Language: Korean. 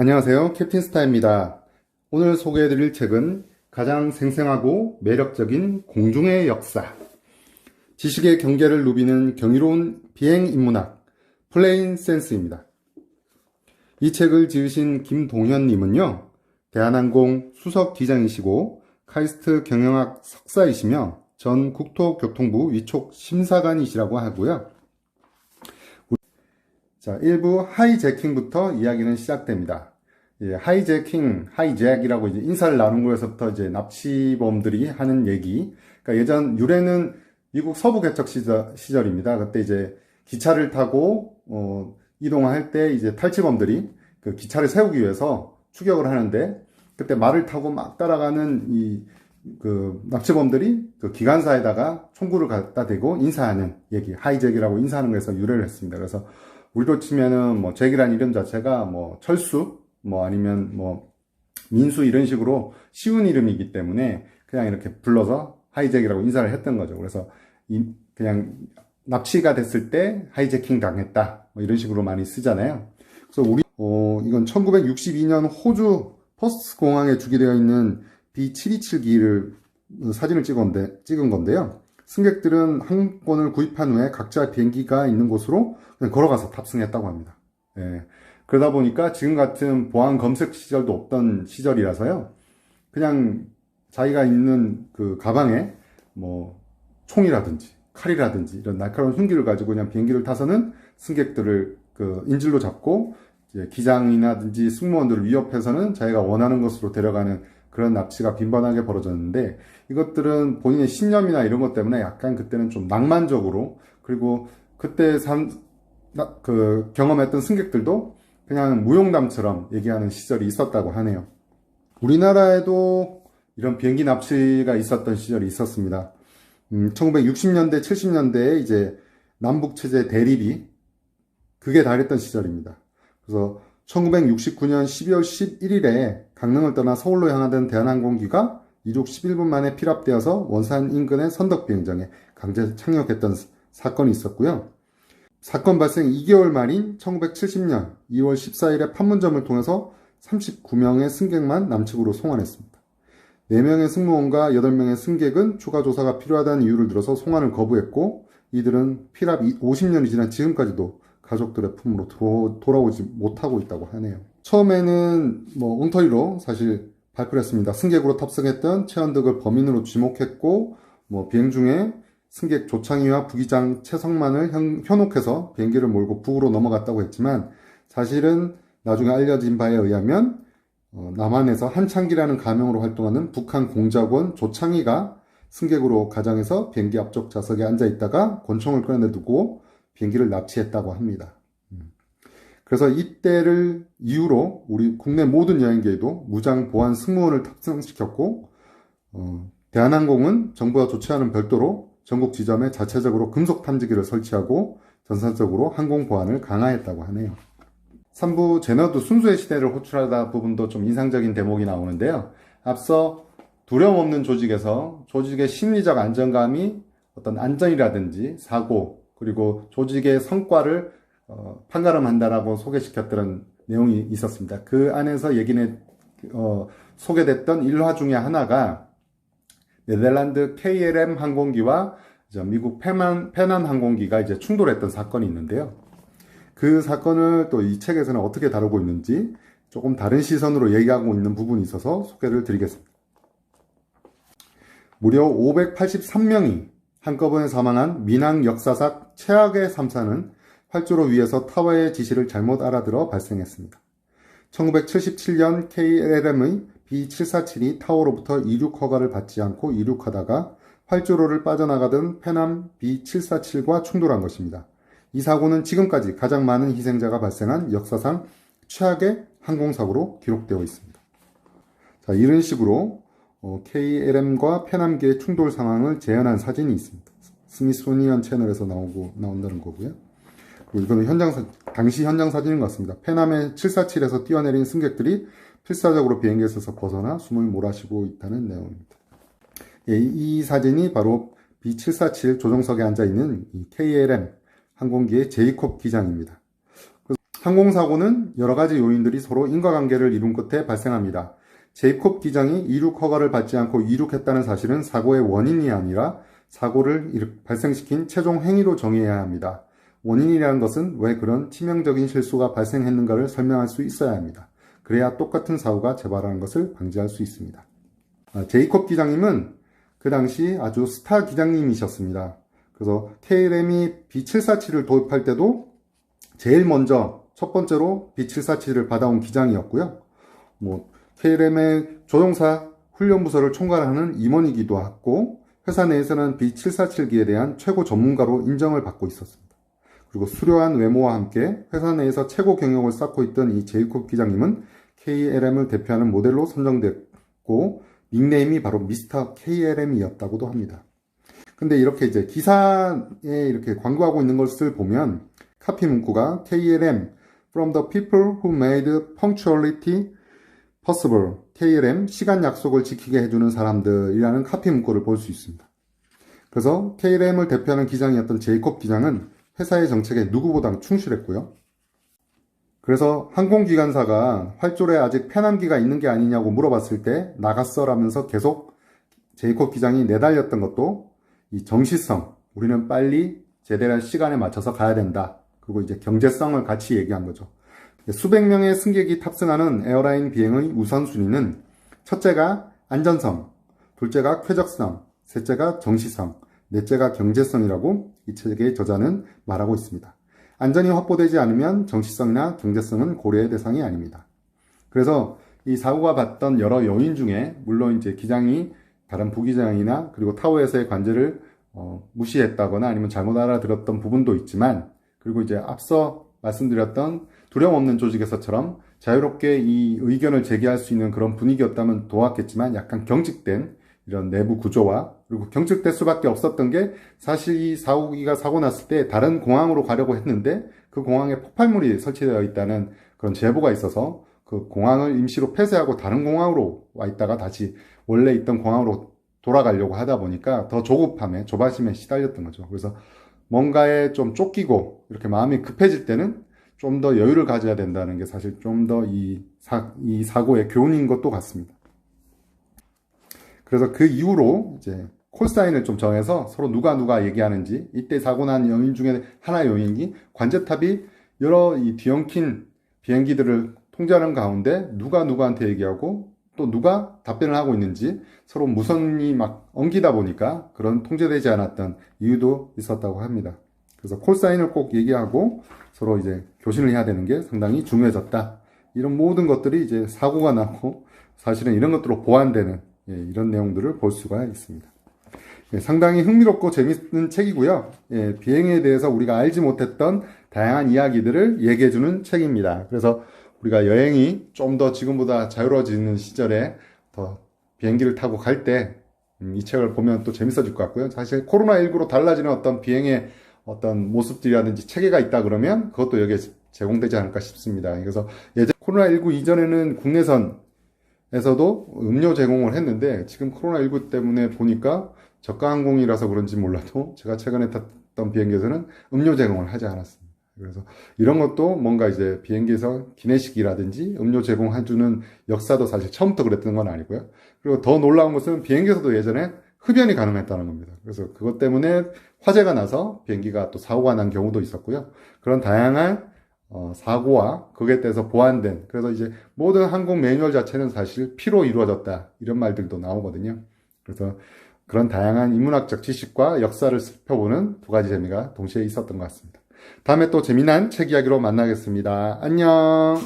안녕하세요. 캡틴 스타입니다. 오늘 소개해드릴 책은 가장 생생하고 매력적인 공중의 역사, 지식의 경계를 누비는 경이로운 비행 인문학, 플레인 센스입니다. 이 책을 지으신 김동현님은요, 대한항공 수석 기장이시고 카이스트 경영학 석사이시며 전 국토교통부 위촉 심사관이시라고 하고요. 자, 1부 하이제킹부터 이야기는 시작됩니다. 예, 하이잭이라고 이제 인사를 나눈 거에서부터 이제 납치범들이 하는 얘기. 그러니까 예전 유래는 미국 서부 개척 시절입니다. 그때 이제 기차를 타고 이동할 때 이제 탈취범들이 그 기차를 세우기 위해서 추격을 하는데 그때 말을 타고 막 따라가는 그 납치범들이 그 기관사에다가 총구를 갖다 대고 인사하는 얘기, 하이잭이라고 인사하는 거에서 유래를 했습니다. 그래서 우리로 치면은 뭐 잭이란 이름 자체가 뭐 철수 뭐 아니면 뭐 민수 이런 식으로 쉬운 이름이기 때문에 그냥 이렇게 불러서 하이잭이라고 인사를 했던 거죠. 그래서 그냥 납치가 됐을 때 하이제킹 당했다 뭐 이런 식으로 많이 쓰잖아요. 그래서 이건 1962년 호주 퍼스 공항에 주기되어 있는 B727기를 사진을 찍은 건데요. 승객들은 항공권을 구입한 후에 각자 비행기가 있는 곳으로 그냥 걸어가서 탑승했다고 합니다. 예. 그러다 보니까 지금 같은 보안 검색 시절도 없던 시절이라서요. 그냥 자기가 있는 그 가방에 뭐 총이라든지 칼이라든지 이런 날카로운 흉기를 가지고 그냥 비행기를 타서는 승객들을 그 인질로 잡고 이제 기장이라든지 승무원들을 위협해서는 자기가 원하는 곳으로 데려가는 그런 납치가 빈번하게 벌어졌는데 이것들은 본인의 신념이나 이런 것 때문에 약간 그때는 좀 낭만적으로 그리고 그때 경험했던 승객들도 그냥 무용담처럼 얘기하는 시절이 있었다고 하네요. 우리나라에도 이런 비행기 납치가 있었던 시절이 있었습니다. 1960년대, 70년대에 이제 남북체제 대립이 극에 달했던 시절입니다. 그래서 1969년 12월 11일에 강릉을 떠나 서울로 향하던 대한항공기가 이륙 11분 만에 피랍되어서 원산 인근의 선덕비행장에 강제 착륙했던 사건이 있었고요. 사건 발생 2개월 만인 1970년 2월 14일에 판문점을 통해서 39명의 승객만 남측으로 송환했습니다. 4명의 승무원과 8명의 승객은 추가 조사가 필요하다는 이유를 들어서 송환을 거부했고 이들은 피랍 50년이 지난 지금까지도 가족들의 품으로 돌아오지 못하고 있다고 하네요. 처음에는 뭐 엉터리로 사실 발표를 했습니다. 승객으로 탑승했던 최현덕을 범인으로 지목했고 뭐 비행 중에 승객 조창희와 부기장 최성만을 현혹해서 비행기를 몰고 북으로 넘어갔다고 했지만 사실은 나중에 알려진 바에 의하면 남한에서 한창기라는 가명으로 활동하는 북한 공작원 조창희가 승객으로 가장해서 비행기 앞쪽 좌석에 앉아 있다가 권총을 꺼내두고 비행기를 납치했다고 합니다. 그래서 이때를 이유로 우리 국내 모든 여행계에도 무장 보안 승무원을 탑승시켰고 대한항공은 정부가 조치하는 별도로 전국 지점에 자체적으로 금속 탐지기를 설치하고 전산적으로 항공 보안을 강화했다고 하네요. 3부 제너드 순수의 시대를 호출하다 부분도 좀 인상적인 대목이 나오는데요. 앞서 두려움 없는 조직에서 조직의 심리적 안정감이 어떤 안전이라든지 사고 그리고 조직의 성과를 판가름한다라고 소개시켰던 내용이 있었습니다. 그 안에서 소개됐던 일화 중에 하나가 네덜란드 KLM 항공기와 미국 페난 항공기가 이제 충돌했던 사건이 있는데요. 그 사건을 또 이 책에서는 어떻게 다루고 있는지 조금 다른 시선으로 얘기하고 있는 부분이 있어서 소개를 드리겠습니다. 무려 583명이 한꺼번에 사망한 민항 역사상 최악의 참사는 활주로 위에서 타워의 지시를 잘못 알아들어 발생했습니다. 1977년 KLM의 B747이 타워로부터 이륙 허가를 받지 않고 이륙하다가 활주로를 빠져나가던 페남 B747과 충돌한 것입니다. 이 사고는 지금까지 가장 많은 희생자가 발생한 역사상 최악의 항공사고로 기록되어 있습니다. 자, 이런 식으로 KLM과 페남기의 충돌 상황을 재현한 사진이 있습니다. 스미소니언 채널에서 나온다는 거고요. 그리고 이거는 당시 현장 사진인 것 같습니다. 페남의 747에서 뛰어내린 승객들이 필사적으로 비행기에서 벗어나 숨을 몰아쉬고 있다는 내용입니다. 예, 이 사진이 바로 B747 조종석에 앉아있는 이 KLM 항공기의 제이콥 기장입니다. 항공사고는 여러 가지 요인들이 서로 인과관계를 이룬 끝에 발생합니다. 제이콥 기장이 이륙 허가를 받지 않고 이륙했다는 사실은 사고의 원인이 아니라 사고를 발생시킨 최종 행위로 정의해야 합니다. 원인이라는 것은 왜 그런 치명적인 실수가 발생했는가를 설명할 수 있어야 합니다. 그래야 똑같은 사고가 재발하는 것을 방지할 수 있습니다. 제이콥 기장님은 그 당시 아주 스타 기장님이셨습니다. 그래서 KLM이 B747을 도입할 때도 제일 먼저 첫 번째로 B747을 받아온 기장이었고요. KLM의 조종사 훈련부서를 총괄하는 임원이기도 했고, 회사 내에서는 B747기에 대한 최고 전문가로 인정을 받고 있었습니다. 그리고 수려한 외모와 함께 회사 내에서 최고 경력을 쌓고 있던 이 제이콥 기장님은 KLM을 대표하는 모델로 선정됐고, 닉네임이 바로 미스터 KLM이었다고도 합니다. 근데 이렇게 이제 기사에 이렇게 광고하고 있는 것을 보면 카피 문구가 KLM from the people who made punctuality possible. KLM 시간 약속을 지키게 해주는 사람들이라는 카피 문구를 볼 수 있습니다. 그래서 KLM을 대표하는 기장이었던 제이콥 기장은 회사의 정책에 누구보다 충실했고요. 그래서 항공기관사가 활주로에 아직 폐남기가 있는 게 아니냐고 물어봤을 때 나갔어 라면서 계속 제이콥 기장이 내달렸던 것도 이 정시성, 우리는 빨리 제대로 시간에 맞춰서 가야 된다. 그리고 이제 경제성을 같이 얘기한 거죠. 수백 명의 승객이 탑승하는 에어라인 비행의 우선순위는 첫째가 안전성, 둘째가 쾌적성, 셋째가 정시성, 넷째가 경제성이라고 이 책의 저자는 말하고 있습니다. 안전이 확보되지 않으면 정시성이나 경제성은 고려의 대상이 아닙니다. 그래서 이 사고가 봤던 여러 요인 중에 물론 이제 기장이 다른 부기장이나 그리고 타워에서의 관제를 무시했다거나 아니면 잘못 알아들었던 부분도 있지만, 그리고 이제 앞서 말씀드렸던 두려움 없는 조직에서처럼 자유롭게 이 의견을 제기할 수 있는 그런 분위기였다면 좋았겠지만, 약간 경직된 이런 내부 구조와 그리고 경직될 수밖에 없었던 게, 사실 이 사고기가 사고 났을 때 다른 공항으로 가려고 했는데 그 공항에 폭발물이 설치되어 있다는 그런 제보가 있어서 그 공항을 임시로 폐쇄하고 다른 공항으로 와 있다가 다시 원래 있던 공항으로 돌아가려고 하다 보니까 더 조급함에 조바심에 시달렸던 거죠. 그래서 뭔가에 좀 쫓기고 이렇게 마음이 급해질 때는 좀 더 여유를 가져야 된다는 게 사실 좀 더 이 사고의 교훈인 것도 같습니다. 그래서 그 이후로 이제 콜사인을 좀 정해서 서로 누가 얘기하는지, 이때 사고 난 요인 중에 하나 요인이 관제탑이 여러 이 뒤엉킨 비행기들을 통제하는 가운데 누가 누구한테 얘기하고 또 누가 답변을 하고 있는지 서로 무선이 막 엉기다 보니까 그런 통제되지 않았던 이유도 있었다고 합니다. 그래서 콜사인을 꼭 얘기하고 서로 이제 교신을 해야 되는 게 상당히 중요해졌다. 이런 모든 것들이 이제 사고가 나고 사실은 이런 것들로 보완되는 이런 내용들을 볼 수가 있습니다. 상당히 흥미롭고 재밌는 책이고요. 비행에 대해서 우리가 알지 못했던 다양한 이야기들을 얘기해주는 책입니다. 그래서 우리가 여행이 좀 더 지금보다 자유로워지는 시절에 더 비행기를 타고 갈 때 이 책을 보면 또 재밌어질 것 같고요. 사실 코로나19로 달라지는 어떤 비행의 어떤 모습들이라든지 체계가 있다 그러면 그것도 여기에 제공되지 않을까 싶습니다. 그래서 예전 코로나19 이전에는 국내선에서도 음료 제공을 했는데, 지금 코로나19 때문에 보니까 저가 항공이라서 그런지 몰라도 제가 최근에 탔던 비행기에서는 음료 제공을 하지 않았습니다. 그래서 이런 것도 뭔가 이제 비행기에서 기내식이라든지 음료 제공해주는 역사도 사실 처음부터 그랬던 건 아니고요. 그리고 더 놀라운 것은 비행기에서도 예전에 흡연이 가능했다는 겁니다. 그래서 그것 때문에 화재가 나서 비행기가 또 사고가 난 경우도 있었고요. 그런 다양한 사고와 거기에 대해서 보완된, 그래서 이제 모든 항공 매뉴얼 자체는 사실 피로 이루어졌다, 이런 말들도 나오거든요. 그래서 그런 다양한 인문학적 지식과 역사를 살펴보는 두 가지 재미가 동시에 있었던 것 같습니다. 다음에 또 재미난 책 이야기로 만나겠습니다. 안녕.